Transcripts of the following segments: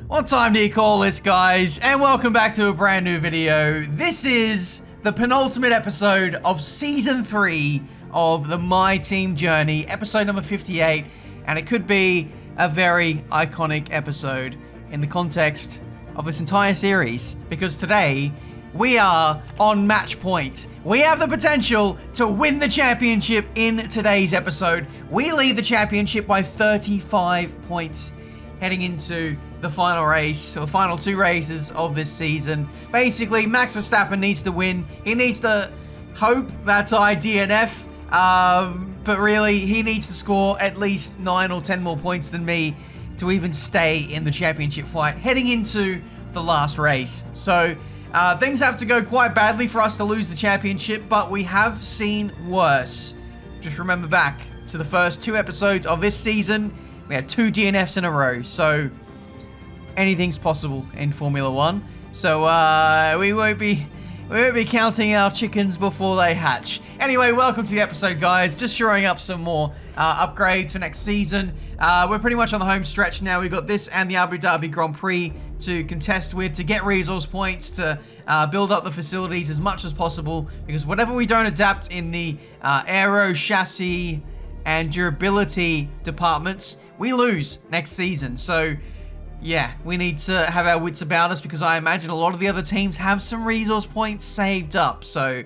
What time do you call this, guys? And welcome back to a brand new video. This is the penultimate episode of Season 3 of the My Team Journey, episode number 58, and it could be a very iconic episode in the context of this entire series, because today we are on match point. We have the potential to win the championship in today's episode. We lead the championship by 35 points heading into the final race, or final two races of this season. Basically, Max Verstappen needs to win. He needs to hope that's I DNF, but really, he needs to score at least 9 or 10 more points than me to even stay in the championship fight heading into the last race. So, things have to go quite badly for us to lose the championship, but we have seen worse. Just remember back to the first two episodes of this season. We had 2 DNFs in a row, so anything's possible in Formula 1. So we won't be counting our chickens before they hatch. Anyway, welcome to the episode, guys. Just showing up some more upgrades for next season. We're pretty much on the home stretch now. We've got this and the Abu Dhabi Grand Prix to contest with, to get resource points, to build up the facilities as much as possible, because whatever we don't adapt in the aero, chassis, and durability departments, we lose next season. So yeah, we need to have our wits about us, because I imagine a lot of the other teams have some resource points saved up. So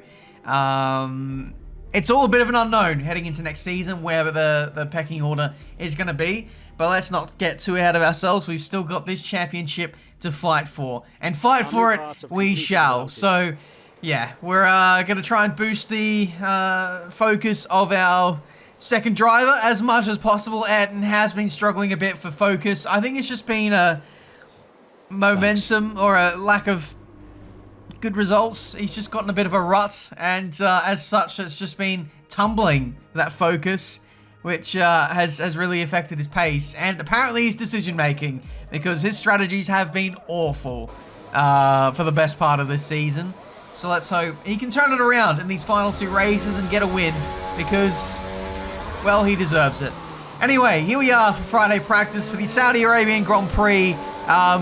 it's all a bit of an unknown heading into next season where the pecking order is going to be. But let's not get too ahead of ourselves. We've still got this championship to fight for, and fight for it we shall. So yeah, we're going to try and boost the focus of our second driver as much as possible. Ayrton has been struggling a bit for focus. I think it's just been a momentum or a lack of good results. He's just gotten a bit of a rut, and as such, it's just been tumbling that focus, which has really affected his pace and apparently his decision making, because his strategies have been awful for the best part of this season. So let's hope he can turn it around in these final two races and get a win, because, well, he deserves it. Anyway, here we are for Friday practice for the Saudi Arabian Grand Prix.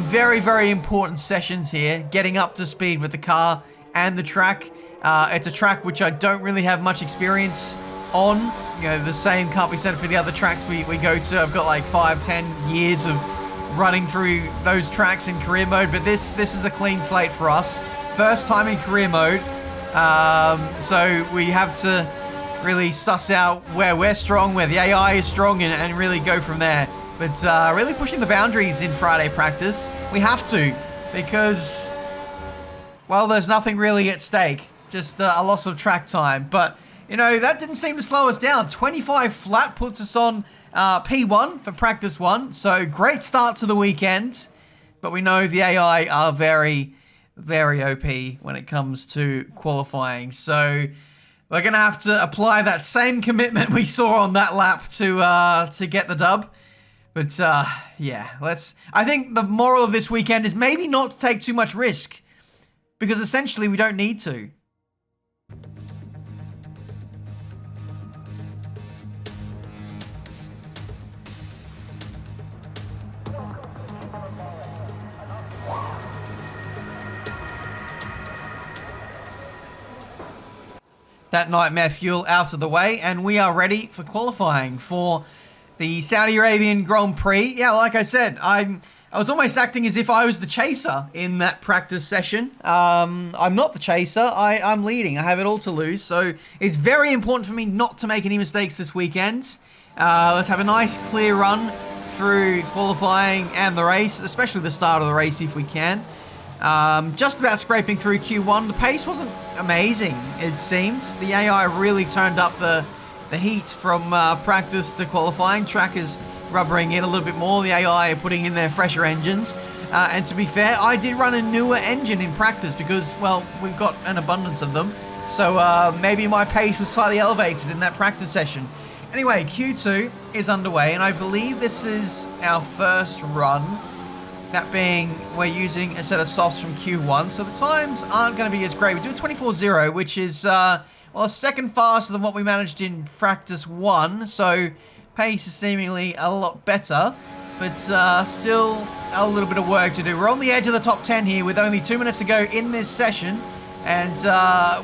Very, very important sessions here, getting up to speed with the car and the track. It's a track which I don't really have much experience on. You know, the same can't be said for the other tracks we go to. I've got like 5-10 years of running through those tracks in career mode, but this is a clean slate for us. First time in career mode, so we have to really suss out where we're strong, where the AI is strong, and really go from there. But really pushing the boundaries in Friday practice. We have to, because, well, there's nothing really at stake. Just a loss of track time. But, you know, that didn't seem to slow us down. 25 flat puts us on P1 for practice 1. So great start to the weekend. But we know the AI are very, very OP when it comes to qualifying. So we're going to have to apply that same commitment we saw on that lap to get the dub. But, yeah, I think the moral of this weekend is maybe not to take too much risk, because essentially we don't need to. That nightmare fuel out of the way, and we are ready for qualifying for the Saudi Arabian Grand Prix. Yeah, like I said, I was almost acting as if I was the chaser in that practice session. I'm not the chaser. I'm leading. I have it all to lose, so it's very important for me not to make any mistakes this weekend. Let's have a nice clear run through qualifying and the race, especially the start of the race if we can. Just about scraping through Q1. The pace wasn't amazing, it seemed. The AI really turned up the heat from practice to qualifying. Track is rubbering in a little bit more. The AI are putting in their fresher engines. And to be fair, I did run a newer engine in practice because, well, we've got an abundance of them. So maybe my pace was slightly elevated in that practice session. Anyway, Q2 is underway, and I believe this is our first run. That being, we're using a set of softs from Q1, so the times aren't going to be as great. We do a 24.0, which is, well, a second faster than what we managed in practice 1, so pace is seemingly a lot better. but still a little bit of work to do. We're on the edge of the top 10 here with only 2 minutes to go in this session. And,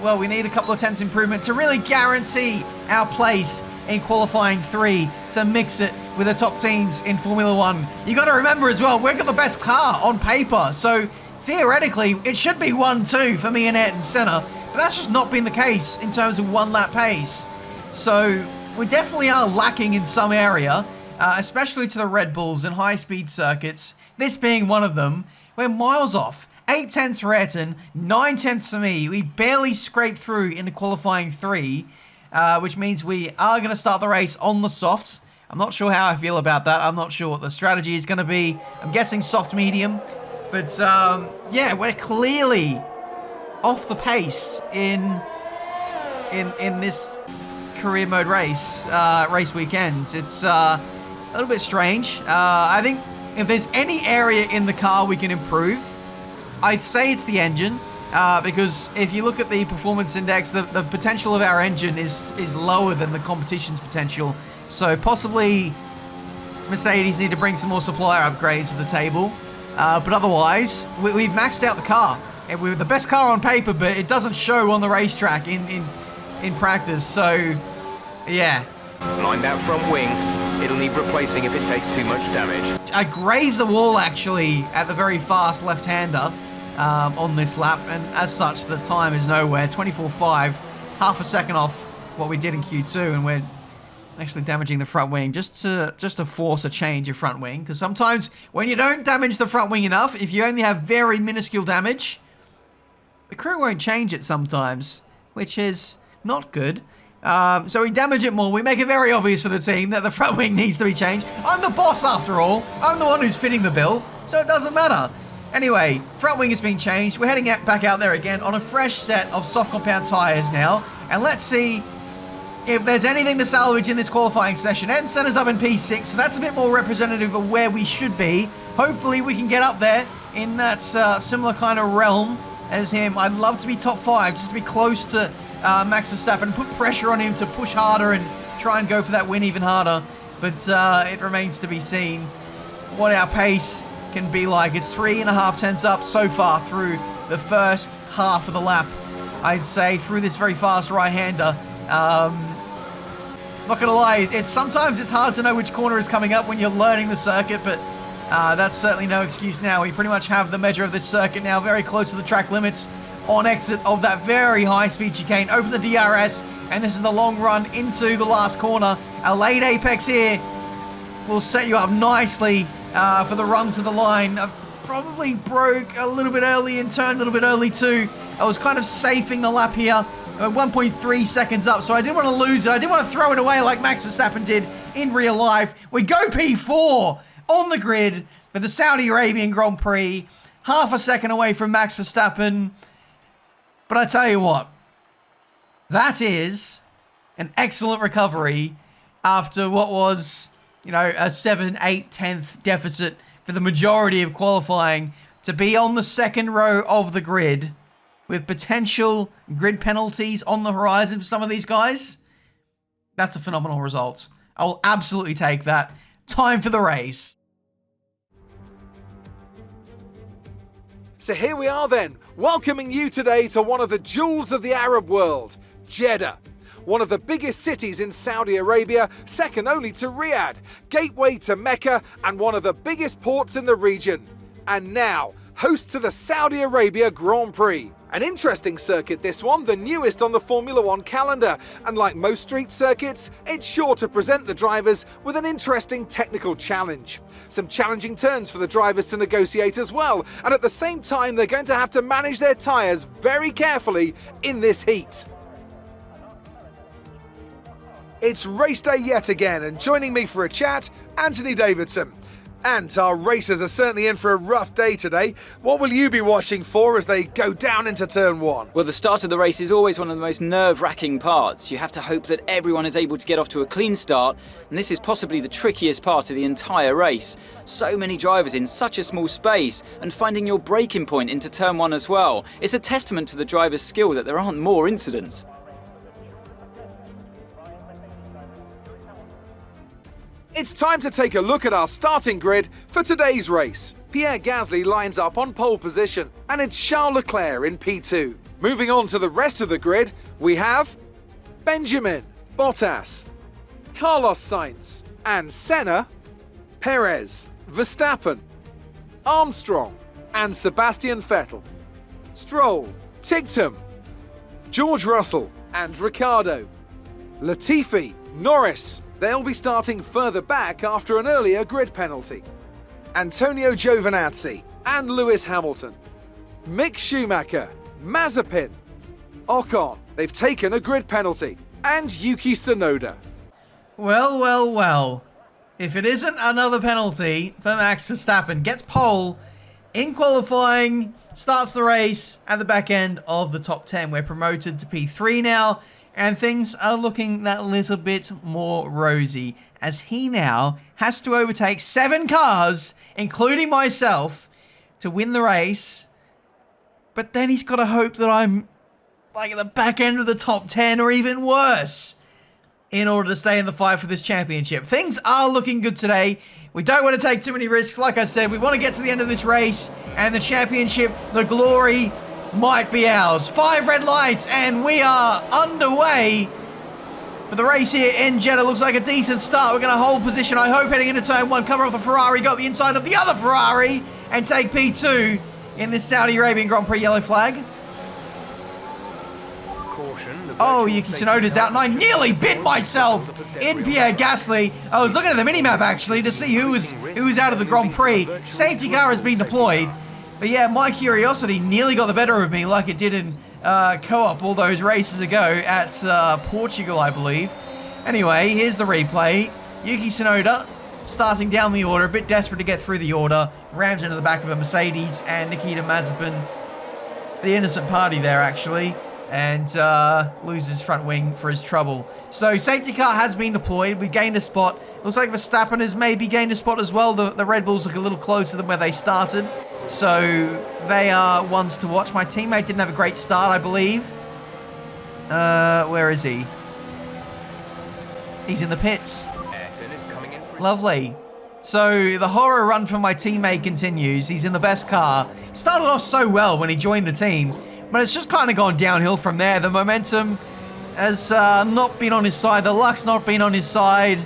well, we need a couple of tenths improvement to really guarantee our place in qualifying 3 to mix it with the top teams in Formula 1. You got to remember as well, we've got the best car on paper. So, theoretically, it should be 1-2 for me and Ed and Senna. But that's just not been the case in terms of one-lap pace. So, we definitely are lacking in some area, especially to the Red Bulls and high-speed circuits. This being one of them, we're miles off. 8 tenths for Ayrton, 9 tenths for me. We barely scraped through into qualifying 3, which means we are going to start the race on the softs. I'm not sure how I feel about that. I'm not sure what the strategy is going to be. I'm guessing soft medium. But, yeah, we're clearly off the pace in this career mode race weekend. It's a little bit strange. I think if there's any area in the car we can improve, I'd say it's the engine, because if you look at the performance index, the potential of our engine is lower than the competition's potential. So possibly Mercedes need to bring some more supplier upgrades to the table. But otherwise, we've maxed out the car. And we're the best car on paper, but it doesn't show on the racetrack in practice. So, yeah. Mind that front wing. It'll need replacing if it takes too much damage. I grazed the wall, actually, at the very fast left-hander on this lap, and as such, the time is nowhere. 24.5, half a second off what we did in Q2, and we're actually damaging the front wing just to force a change of front wing, because sometimes when you don't damage the front wing enough, if you only have very minuscule damage, the crew won't change it sometimes, which is not good. So we damage it more. We make it very obvious for the team that the front wing needs to be changed. I'm the boss after all. I'm the one who's fitting the bill, so it doesn't matter. Anyway, front wing has been changed. We're heading back out there again on a fresh set of soft compound tyres now. And let's see if there's anything to salvage in this qualifying session. Ed Senna's up in P6, so that's a bit more representative of where we should be. Hopefully we can get up there in that similar kind of realm as him. I'd love to be top 5, just to be close to Max Verstappen, put pressure on him to push harder and try and go for that win even harder. But it remains to be seen what our pace can be like. It's 3.5 tenths up so far through the first half of the lap, I'd say, through this very fast right-hander. Not gonna lie, sometimes it's hard to know which corner is coming up when you're learning the circuit, but that's certainly no excuse now. We pretty much have the measure of this circuit now, very close to the track limits on exit of that very high-speed chicane. Open the DRS, and this is the long run into the last corner. A late apex here will set you up nicely for the run to the line. I probably broke a little bit early and turned a little bit early too. I was kind of safing the lap here. 1.3 seconds up, so I didn't want to lose it. I didn't want to throw it away like Max Verstappen did in real life. We go P4 on the grid for the Saudi Arabian Grand Prix. Half a second away from Max Verstappen. But I tell you what, that is an excellent recovery after what was, you know, a 7, 8 tenth deficit for the majority of qualifying to be on the second row of the grid with potential grid penalties on the horizon for some of these guys. That's a phenomenal result. I will absolutely take that. Time for the race. So here we are then, welcoming you today to one of the jewels of the Arab world, Jeddah. One of the biggest cities in Saudi Arabia, second only to Riyadh, gateway to Mecca, and one of the biggest ports in the region. And now, host to the Saudi Arabia Grand Prix. An interesting circuit this one, the newest on the Formula 1 calendar, and like most street circuits, it's sure to present the drivers with an interesting technical challenge. Some challenging turns for the drivers to negotiate as well, and at the same time they're going to have to manage their tyres very carefully in this heat. It's race day yet again, and joining me for a chat, Anthony Davidson. And our racers are certainly in for a rough day today. What will you be watching for as they go down into turn 1? Well, the start of the race is always one of the most nerve-wracking parts. You have to hope that everyone is able to get off to a clean start, and this is possibly the trickiest part of the entire race. So many drivers in such a small space, and finding your braking point into turn 1 as well. It's a testament to the driver's skill that there aren't more incidents. It's time to take a look at our starting grid for today's race. Pierre Gasly lines up on pole position, and it's Charles Leclerc in P2. Moving on to the rest of the grid, we have Benjamin, Bottas, Carlos Sainz, and Senna, Perez, Verstappen, Armstrong, and Sebastian Vettel, Stroll, Tigtum, George Russell, and Ricciardo, Latifi, Norris. They'll be starting further back after an earlier grid penalty. Antonio Giovinazzi and Lewis Hamilton, Mick Schumacher, Mazepin, Ocon. They've taken a grid penalty, and Yuki Tsunoda. Well, well, well. If it isn't another penalty for Max Verstappen, gets pole in qualifying, starts the race at the back end of the top 10. We're promoted to P3 now, and things are looking that little bit more rosy, as he now has to overtake 7 cars, including myself, to win the race. But then he's got to hope that I'm like at the back end of the top 10 or even worse in order to stay in the fight for this championship. Things are looking good today. We don't want to take too many risks. Like I said, we want to get to the end of this race, and the championship, the glory, might be ours. 5 red lights, and we are underway for the race here in Jeddah. Looks like a decent start. We're going to hold position, I hope, heading into turn 1. Cover off the Ferrari, got the inside of the other Ferrari, and take P2 in this Saudi Arabian Grand Prix yellow flag. Oh, Yuki Tsunoda's out, and I nearly bit myself in Pierre Gasly. I was looking at the minimap, actually, to see who was out of the Grand Prix. Safety car has been deployed. But yeah, my curiosity nearly got the better of me, like it did in co-op all those races ago at Portugal, I believe. Anyway, here's the replay. Yuki Tsunoda starting down the order, a bit desperate to get through the order. Rams into the back of a Mercedes, and Nikita Mazepin, the innocent party there, actually, and loses front wing for his trouble. So safety car has been deployed. We gained a spot. Looks like Verstappen has maybe gained a spot as well. The Red Bulls look a little closer than where they started, so they are ones to watch. My teammate didn't have a great start, I believe. Where is he? He's in the pits. Lovely. So the horror run from my teammate continues. He's in the best car. Started off so well when he joined the team, but it's just kind of gone downhill from there. The momentum has not been on his side. The luck's not been on his side.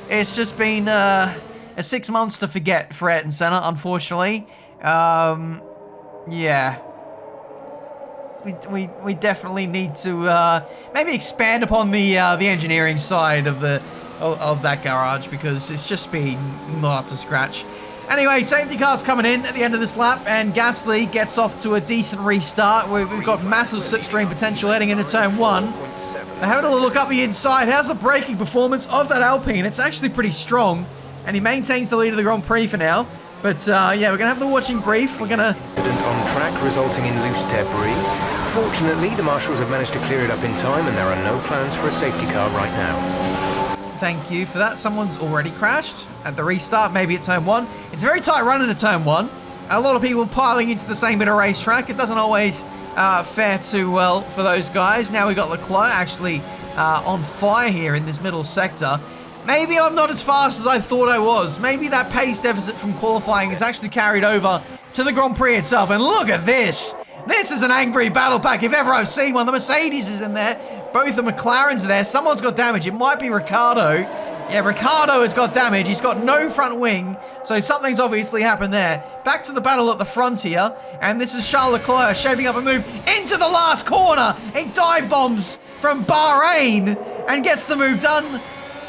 It's just been a 6 months to forget for Ayrton Senna, unfortunately. Yeah. We definitely need to maybe expand upon the engineering side of that garage, because it's just been not up to scratch. Anyway, safety car's coming in at the end of this lap, and Gasly gets off to a decent restart. We've got massive slipstream potential heading into turn 1. Now, having a look up the inside, how's the braking performance of that Alpine? It's actually pretty strong, and he maintains the lead of the Grand Prix for now. But yeah, we're going to have the watching brief. We're going to... Incident on track resulting in loose debris. Fortunately, the marshals have managed to clear it up in time, and there are no plans for a safety car right now. Thank you for that. Someone's already crashed at the restart, maybe at turn 1. It's a very tight run into turn 1. A lot of people piling into the same bit of racetrack. It doesn't always fare too well for those guys. Now we've got Leclerc actually on fire here in this middle sector. Maybe I'm not as fast as I thought I was. Maybe that pace deficit from qualifying is actually carried over to the Grand Prix itself. And look at this. This is an angry battle pack if ever I've seen one. The Mercedes is in there. Both the McLarens are there. Someone's got damage. It might be Ricciardo. Yeah, Ricciardo has got damage. He's got no front wing, so something's obviously happened there. Back to the battle at the front here, and this is Charles Leclerc shaping up a move into the last corner. He dive bombs from Bahrain and gets the move done.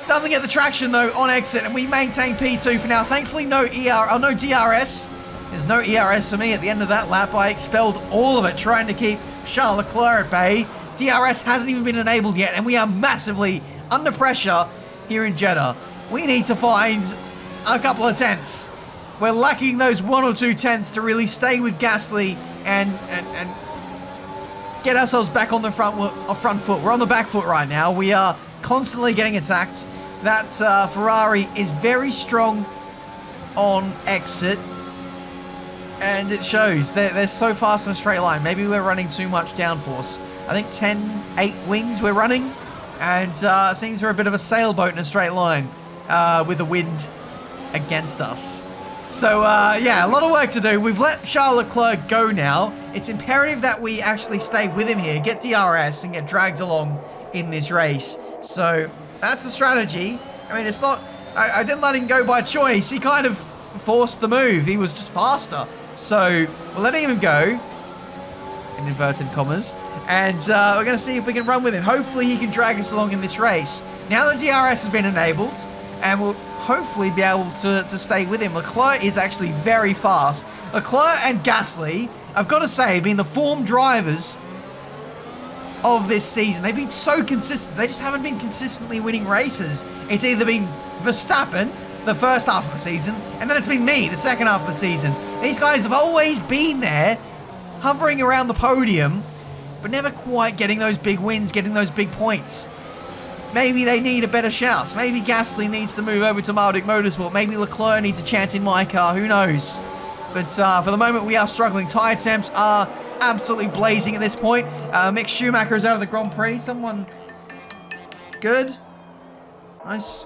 Doesn't get the traction though on exit, and we maintain P2 for now. Thankfully, no DRS. There's no ERS for me at the end of that lap. I expelled all of it trying to keep Charles Leclerc at bay. DRS hasn't even been enabled yet, and we are massively under pressure here in Jeddah. We need to find a couple of tenths. We're lacking those 1 or 2 tenths to really stay with Gasly and get ourselves back on the front foot. We're on the back foot right now. We are constantly getting attacked. That Ferrari is very strong on exit, and it shows. They're so fast in a straight line. Maybe we're running too much downforce. I think 10-8 wings we're running, and seems we're a bit of a sailboat in a straight line. with the wind against us. So, yeah, a lot of work to do. We've let Charles Leclerc go now. It's imperative that we actually stay with him here, get DRS, and get dragged along in this race. So, that's the strategy. I mean, it's not... I didn't let him go by choice. He kind of forced the move. He was just faster. So, we're letting him go, in inverted commas, and we're going to see if we can run with him. Hopefully, he can drag us along in this race. Now the DRS has been enabled, and we'll hopefully be able to stay with him. Leclerc is actually very fast. Leclerc and Gasly, I've got to say, have been the form drivers of this season. They've been so consistent. They just haven't been consistently winning races. It's either been Verstappen the first half of the season, and then it's been me the second half of the season. These guys have always been there, hovering around the podium, but never quite getting those big wins, getting those big points. Maybe they need a better shout. Maybe Gasly needs to move over to Marduk Motorsport. Maybe Leclerc needs a chance in my car. Who knows? But for the moment, we are struggling. Tyre temps are absolutely blazing at this point. Mick Schumacher is out of the Grand Prix. Someone good? Nice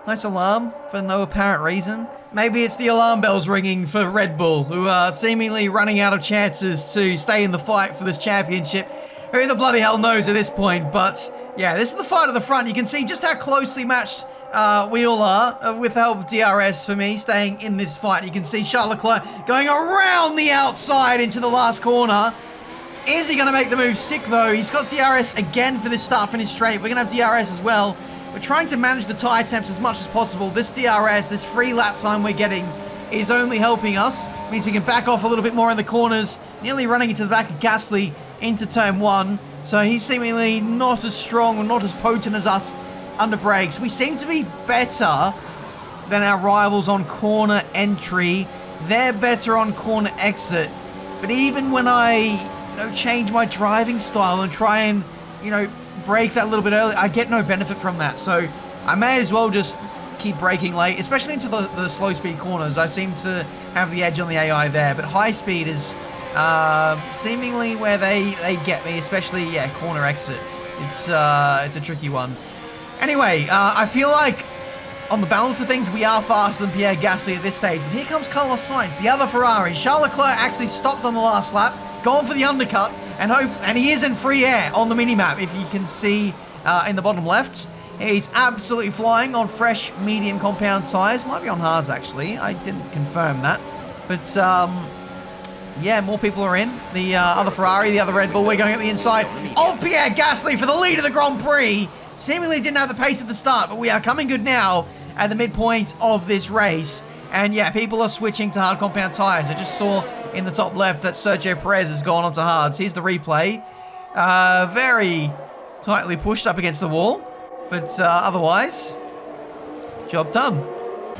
alarm for no apparent reason. Maybe it's the alarm bells ringing for Red Bull, who are seemingly running out of chances to stay in the fight for this championship. Who the bloody hell knows at this point, but yeah, this is the fight at the front. You can see just how closely matched we all are, with the help of DRS for me, staying in this fight. You can see Charles Leclerc going around the outside into the last corner. Is he going to make the move stick, though? He's got DRS again for this start-finish straight. We're going to have DRS as well. We're trying to manage the tyre temps as much as possible. This DRS, this free lap time we're getting, is only helping us. It means we can back off a little bit more in the corners, nearly running into the back of Gasly into turn 1. So he's seemingly not as strong or not as potent as us under brakes. We seem to be better than our rivals on corner entry. They're better on corner exit. But even when I change my driving style and try and, brake that little bit early, I get no benefit from that. So I may as well just keep braking late, especially into the slow speed corners. I seem to have the edge on the AI there, but high speed is seemingly where they get me, especially, corner exit. It's a tricky one. Anyway, I feel like on the balance of things, we are faster than Pierre Gasly at this stage. But here comes Carlos Sainz, the other Ferrari. Charles Leclerc actually stopped on the last lap, gone for the undercut, and he is in free air on the mini-map, if you can see in the bottom left. He's absolutely flying on fresh medium compound tyres. Might be on hards, actually. I didn't confirm that. But, yeah, more people are in. The other Ferrari, the other Red Bull, we're going at the inside of Pierre Gasly for the lead of the Grand Prix. Seemingly didn't have the pace at the start, but we are coming good now at the midpoint of this race. And yeah, people are switching to hard compound tyres. I just saw in the top left that Sergio Perez has gone onto hards. Here's the replay. Very tightly pushed up against the wall. But otherwise, job done.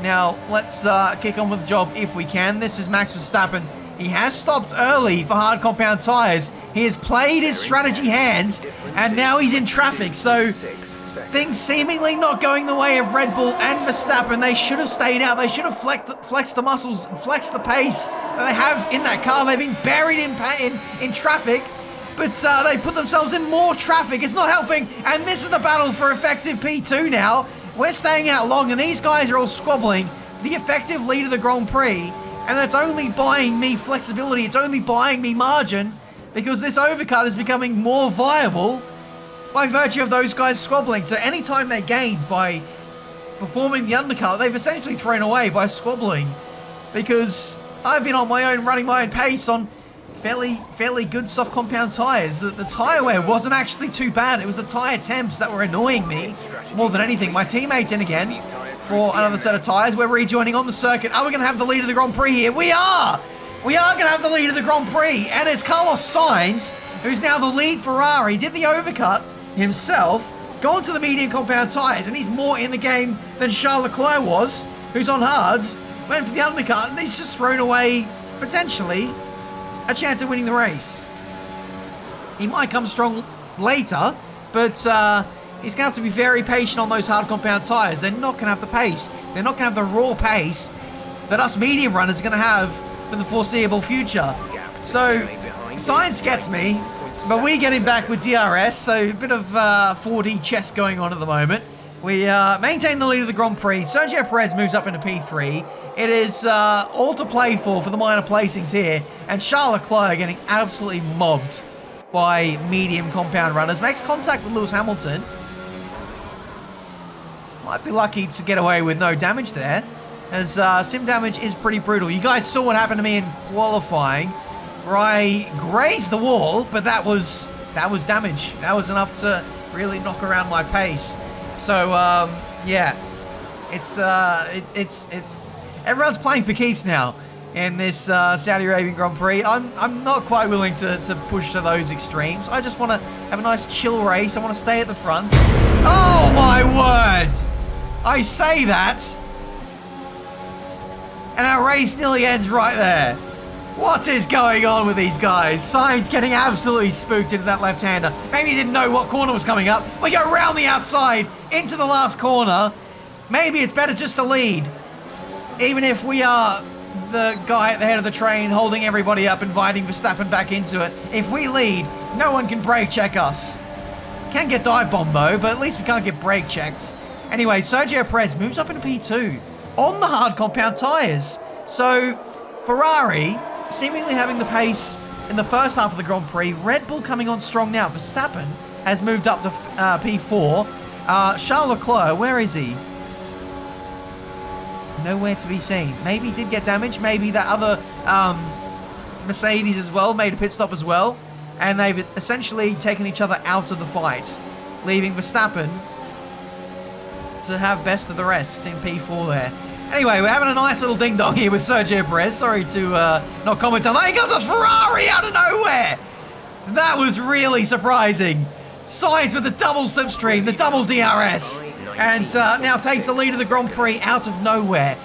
Now, let's kick on with the job if we can. This is Max Verstappen. He has stopped early for hard compound tyres. He has played his strategy hand, and now he's in traffic. So things seemingly not going the way of Red Bull and Verstappen. They should have stayed out. They should have flexed the muscles and flexed the pace that they have in that car. They've been buried in traffic, but they put themselves in more traffic. It's not helping, and this is the battle for effective P2 now. We're staying out long, and these guys are all squabbling the effective lead of the Grand Prix, and it's only buying me flexibility. It's only buying me margin, because this overcut is becoming more viable by virtue of those guys squabbling. So anytime they gained by performing the undercut, they've essentially thrown away by squabbling, because I've been on my own, running my own pace on fairly good soft compound tyres. The tyre wear wasn't actually too bad. It was the tyre temps that were annoying me more than anything. My teammates in again for another set of tyres. We're rejoining on the circuit. Are we going to have the lead of the Grand Prix here? We are! We are going to have the lead of the Grand Prix, and it's Carlos Sainz, who's now the lead Ferrari. Did the overcut himself, gone to the medium compound tyres, and he's more in the game than Charles Leclerc was, who's on hards, went for the undercut, and he's just thrown away, potentially, a chance of winning the race. He might come strong later, but he's going to have to be very patient on those hard compound tyres. They're not going to have the pace. They're not going to have the raw pace that us medium runners are going to have for the foreseeable future. So, Sainz gets me, but we get him back with DRS, so a bit of 4D chess going on at the moment. We maintain the lead of the Grand Prix. Sergio Perez moves up into P3. It is all to play for the minor placings here. And Charles Leclerc getting absolutely mobbed by medium compound runners. Makes contact with Lewis Hamilton. Might be lucky to get away with no damage there, as sim damage is pretty brutal. You guys saw what happened to me in qualifying, where I grazed the wall, but that was damage. That was enough to really knock around my pace. So yeah, it's everyone's playing for keeps now in this Saudi Arabian Grand Prix. I'm not quite willing to push to those extremes. I just want to have a nice chill race. I want to stay at the front. Oh my word! I say that, and our race nearly ends right there. What is going on with these guys? Sainz getting absolutely spooked into that left-hander. Maybe he didn't know what corner was coming up. We go around the outside into the last corner. Maybe it's better just to lead. Even if we are the guy at the head of the train holding everybody up, inviting Verstappen back into it. If we lead, no one can brake check us. Can get dive bombed though, but at least we can't get brake checked. Anyway, Sergio Perez moves up into P2 on the hard compound tyres. So Ferrari seemingly having the pace in the first half of the Grand Prix. Red Bull coming on strong now. Verstappen has moved up to P4. Charles Leclerc, where is he? Nowhere to be seen. Maybe he did get damaged. Maybe that other Mercedes as well made a pit stop as well. And they've essentially taken each other out of the fight, leaving Verstappen to have best of the rest in P4 there. Anyway, we're having a nice little ding-dong here with Sergio Perez. Sorry to not comment on that. Here comes a Ferrari out of nowhere. That was really surprising. Sainz with the double slipstream, the double DRS. And now takes the lead of the Grand Prix out of nowhere.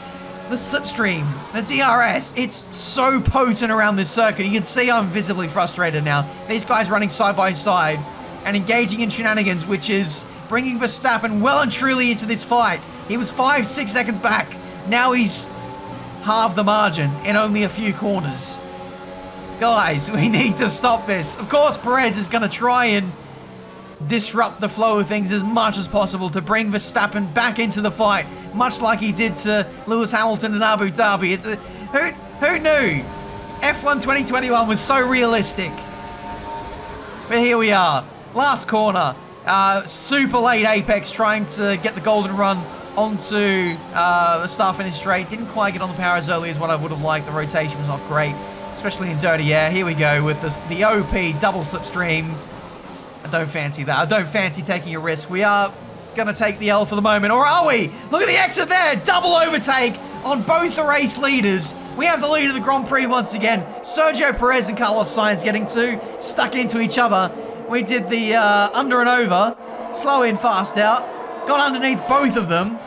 The slipstream, the DRS, it's so potent around this circuit. You can see I'm visibly frustrated now. These guys running side by side and engaging in shenanigans, which is bringing Verstappen well and truly into this fight. He was 5-6 seconds back. Now he's halved the margin in only a few corners. Guys, we need to stop this. Of course, Perez is going to try and disrupt the flow of things as much as possible to bring Verstappen back into the fight, much like he did to Lewis Hamilton in Abu Dhabi. Who knew? F1 2021 was so realistic. But here we are. Last corner. Super late apex trying to get the golden run onto the start-finish straight. Didn't quite get on the power as early as what I would have liked. The rotation was not great, especially in dirty air. Here we go with the OP double slipstream. I don't fancy that. I don't fancy taking a risk. We are going to take the L for the moment. Or are we? Look at the exit there. Double overtake on both the race leaders. We have the lead of the Grand Prix once again. Sergio Perez and Carlos Sainz getting stuck into each other. We did the under and over. Slow in, fast out. Got underneath both of them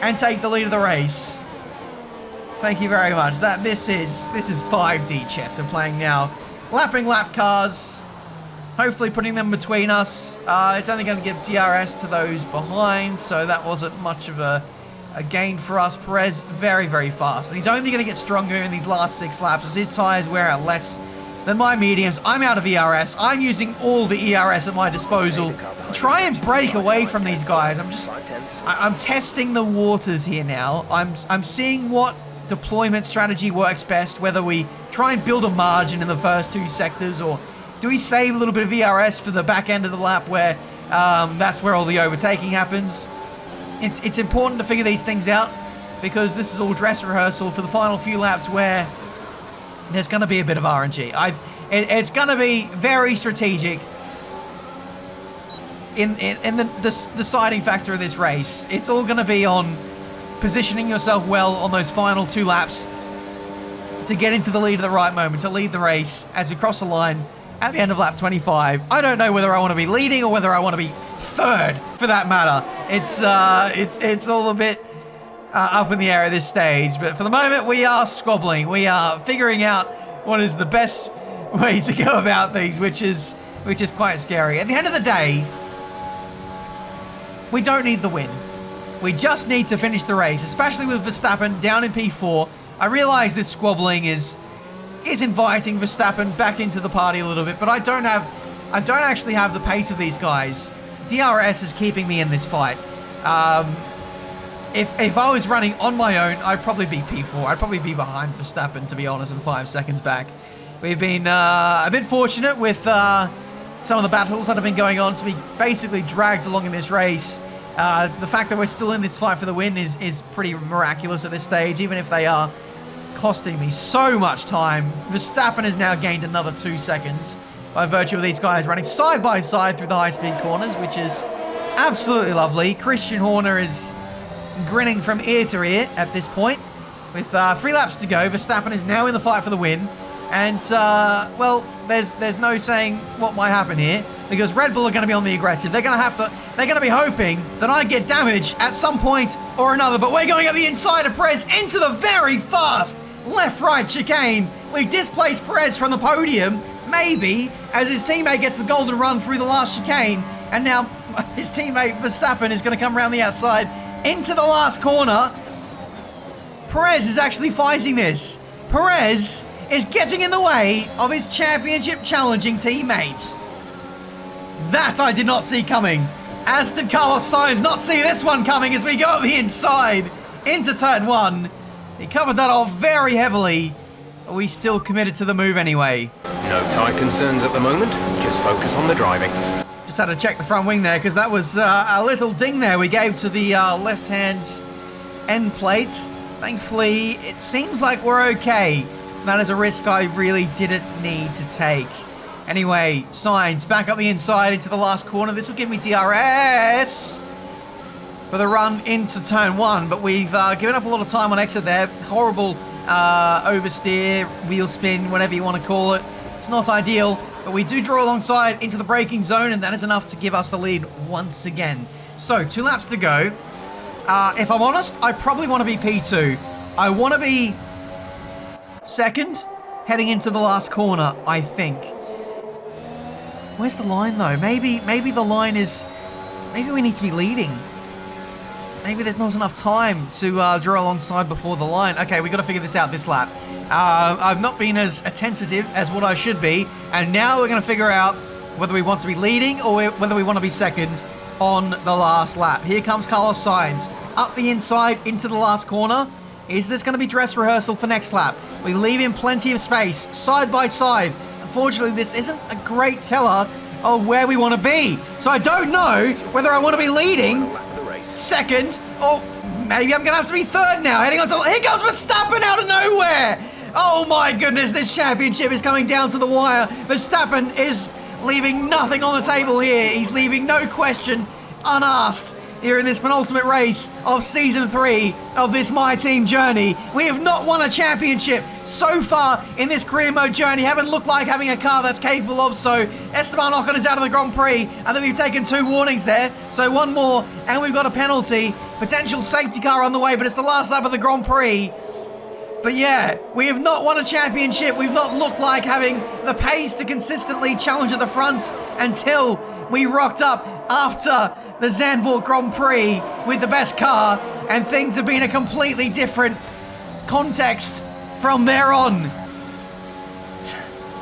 and take the lead of the race. Thank you very much. This is 5D chess we're playing now. Lapping lap cars. Hopefully putting them between us. It's only going to give DRS to those behind, so that wasn't much of a gain for us. Perez, very, very fast. And he's only going to get stronger in these last 6 laps as his tyres wear out less than my mediums. I'm out of ERS. I'm using all the ERS at my disposal. Try and break away from these guys. I'm testing the waters here now. I'm seeing what deployment strategy works best, whether we try and build a margin in the first 2 sectors, or do we save a little bit of ERS for the back end of the lap where that's where all the overtaking happens? It's important to figure these things out because this is all dress rehearsal for the final few laps where there's going to be a bit of RNG. It's going to be very strategic in the deciding factor of this race. It's all going to be on positioning yourself well on those final 2 laps to get into the lead at the right moment, to lead the race as we cross the line at the end of lap 25. I don't know whether I want to be leading or whether I want to be 3rd, for that matter. It's all a bit up in the air at this stage, but for the moment we are squabbling. We are figuring out what is the best way to go about things, which is quite scary. At the end of the day, we don't need the win. We just need to finish the race, especially with Verstappen down in P4. I realize this squabbling is inviting Verstappen back into the party a little bit, but I don't actually have the pace of these guys. DRS is keeping me in this fight. If I was running on my own, I'd probably be P4. I'd probably be behind Verstappen, to be honest, and 5 seconds back. We've been a bit fortunate with some of the battles that have been going on to be basically dragged along in this race. The fact that we're still in this fight for the win is pretty miraculous at this stage, even if they are costing me so much time. Verstappen has now gained another 2 seconds by virtue of these guys running side by side through the high-speed corners, which is absolutely lovely. Christian Horner is grinning from ear to ear at this point. With 3 laps to go, Verstappen is now in the fight for the win. And, well, there's no saying what might happen here, because Red Bull are going to be on the aggressive. They're going to be hoping that I get damage at some point or another. But we're going up the inside of Perez into the very fast left-right chicane. We displaced Perez from the podium, maybe, as his teammate gets the golden run through the last chicane. And now his teammate Verstappen is going to come around the outside into the last corner. Perez is actually fighting this. Perez is getting in the way of his championship challenging teammates. That I did not see coming. As did Carlos Sainz not see this one coming as we go up the inside into turn 1. He covered that off very heavily, but we still committed to the move anyway. No tyre concerns at the moment, just focus on the driving. Just had to check the front wing there, because that was a little ding there we gave to the left-hand end plate. Thankfully, it seems like we're okay. That is a risk I really didn't need to take. Anyway, Sainz back up the inside into the last corner. This will give me DRS for the run into turn 1, but we've given up a lot of time on exit there. Horrible oversteer, wheel spin, whatever you want to call it. It's not ideal, but we do draw alongside into the braking zone, and that is enough to give us the lead once again. So, 2 laps to go. If I'm honest, I probably want to be P2. I want to be second, heading into the last corner, I think. Where's the line, though? Maybe the line is... Maybe we need to be leading. Maybe there's not enough time to draw alongside before the line. Okay, we've got to figure this out this lap. I've not been as attentive as what I should be, and now we're going to figure out whether we want to be leading or whether we want to be second on the last lap. Here comes Carlos Sainz up the inside into the last corner. Is this going to be dress rehearsal for next lap? We leave him plenty of space, side by side. Unfortunately, this isn't a great teller of where we want to be. So I don't know whether I want to be leading second, or maybe I'm going to have to be third now. Heading on to... Here comes Verstappen out of nowhere! Oh my goodness, this championship is coming down to the wire. Verstappen is leaving nothing on the table here. He's leaving no question unasked here in this penultimate race of Season 3 of this My Team journey. We have not won a championship so far in this career mode journey. Haven't looked like having a car that's capable of so. Esteban Ocon is out of the Grand Prix. I think we've taken 2 warnings there. So 1 more, and we've got a penalty. Potential safety car on the way, but it's the last lap of the Grand Prix. But yeah, we have not won a championship. We've not looked like having the pace to consistently challenge at the front until we rocked up after the Zandvoort Grand Prix with the best car, and things have been a completely different context from there on.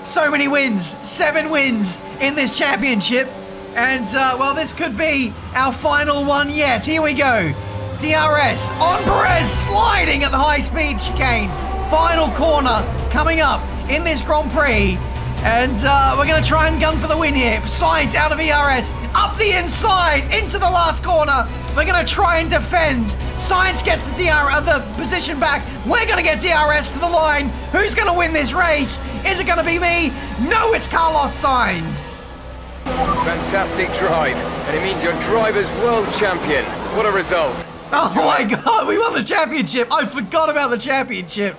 So many wins, 7 wins in this championship, and well, this could be our final one yet. Here we go. DRS on Perez, sliding at the high-speed chicane. Final corner coming up in this Grand Prix. And we're going to try and gun for the win here. Sainz out of ERS, up the inside, into the last corner. We're going to try and defend. Sainz gets the position back. We're going to get DRS to the line. Who's going to win this race? Is it going to be me? No, it's Carlos Sainz. Fantastic drive, and it means you're driver's world champion. What a result. Oh my God, we won the championship. I forgot about the championship.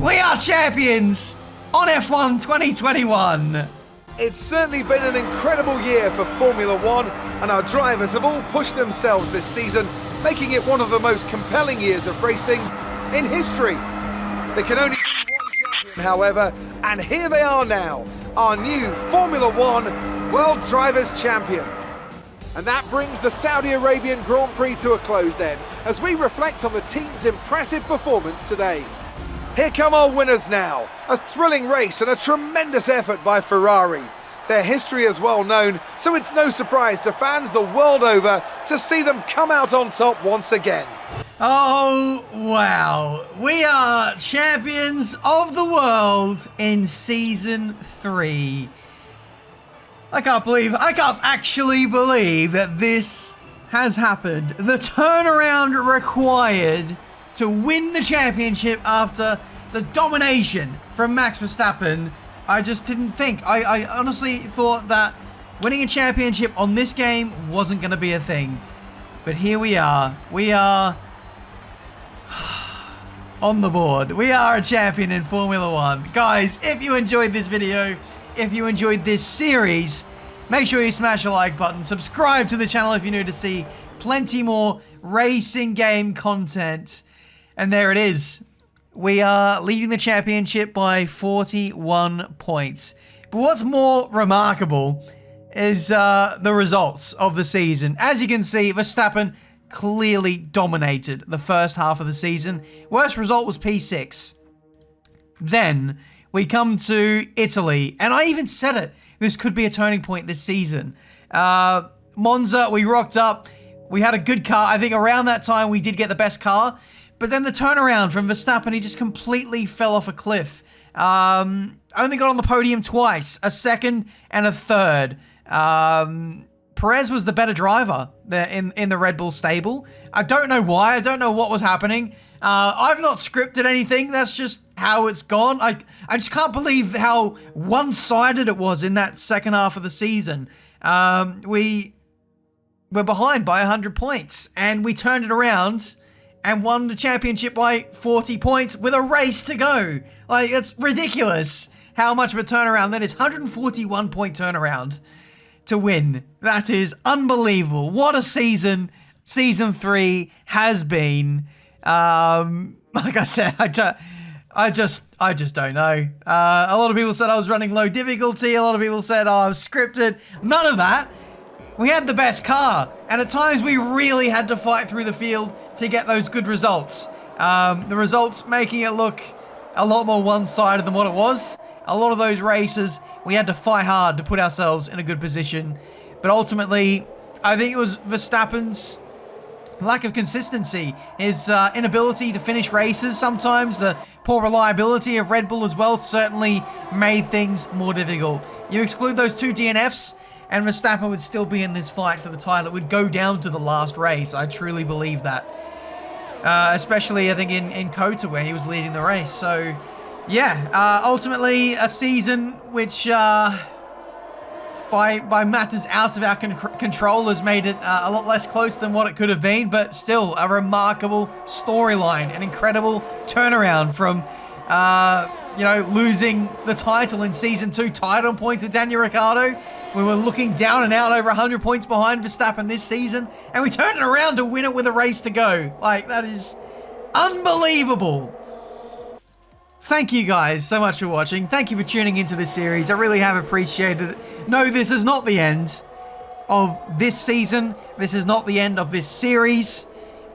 We are champions on F1 2021. It's certainly been an incredible year for Formula One, and our drivers have all pushed themselves this season, making it one of the most compelling years of racing in history. There can only be one champion, however, and here they are now, our new Formula One World Drivers' Champion. And that brings the Saudi Arabian Grand Prix to a close then, as we reflect on the team's impressive performance today. Here come our winners now. A thrilling race and a tremendous effort by Ferrari. Their history is well known, so it's no surprise to fans the world over to see them come out on top once again. Oh, wow. We are champions of the world in Season 3. I can't actually believe that this has happened. The turnaround required to win the championship after the domination from Max Verstappen. I just didn't think. I honestly thought that winning a championship on this game wasn't going to be a thing. But here we are. We are on the board. We are a champion in Formula 1. Guys, if you enjoyed this video, if you enjoyed this series, make sure you smash the like button. Subscribe to the channel if you're new to see plenty more racing game content. And there it is. We are leading the championship by 41 points. But what's more remarkable is the results of the season. As you can see, Verstappen clearly dominated the first half of the season. Worst result was P6. Then we come to Italy, and I even said it. This could be a turning point this season. Monza, we rocked up. We had a good car. I think around that time we did get the best car. But then the turnaround from Verstappen, he just completely fell off a cliff. Only got on the podium twice, a second and a third. Perez was the better driver there in the Red Bull stable. I don't know why. I don't know what was happening. I've not scripted anything. That's just how it's gone. I just can't believe how one-sided it was in that second half of the season. We were behind by 100 points, and we turned it around and won the championship by 40 points with a race to go. Like, it's ridiculous how much of a turnaround that is. 141 point turnaround to win. That is unbelievable. What a season Season 3 has been. Like I said, I just don't know. A lot of people said I was running low difficulty. A lot of people said I was scripted. None of that. We had the best car, and at times we really had to fight through the field to get those good results. The results making it look a lot more one-sided than what it was. A lot of those races, we had to fight hard to put ourselves in a good position. But ultimately, I think it was Verstappen's lack of consistency, his inability to finish races sometimes, the poor reliability of Red Bull as well certainly made things more difficult. You exclude those 2 DNFs, and Verstappen would still be in this fight for the title. It would go down to the last race. I truly believe that. Especially, I think, in Kota, where he was leading the race. So, yeah, ultimately, a season which, by matters out of our control, has made it a lot less close than what it could have been, but still a remarkable storyline, an incredible turnaround from, losing the title in Season 2, tied on points with Daniel Ricciardo. We were looking down and out over 100 points behind Verstappen this season, and we turned it around to win it with a race to go. Like, that is unbelievable. Thank you guys so much for watching. Thank you for tuning into this series. I really have appreciated it. No, this is not the end of this season. This is not the end of this series.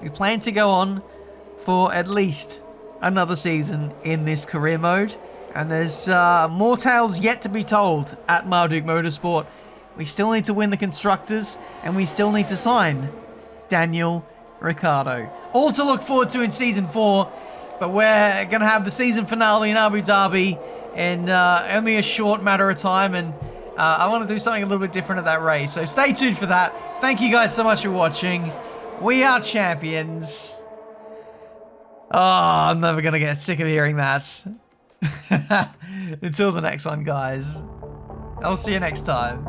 We plan to go on for at least another season in this career mode. And there's more tales yet to be told at Marduk Motorsport. We still need to win the Constructors, and we still need to sign Daniel Ricciardo. All to look forward to in Season 4, but we're going to have the season finale in Abu Dhabi in only a short matter of time, and I want to do something a little bit different at that race. So stay tuned for that. Thank you guys so much for watching. We are champions. Oh, I'm never going to get sick of hearing that. Until the next one, guys. I'll see you next time.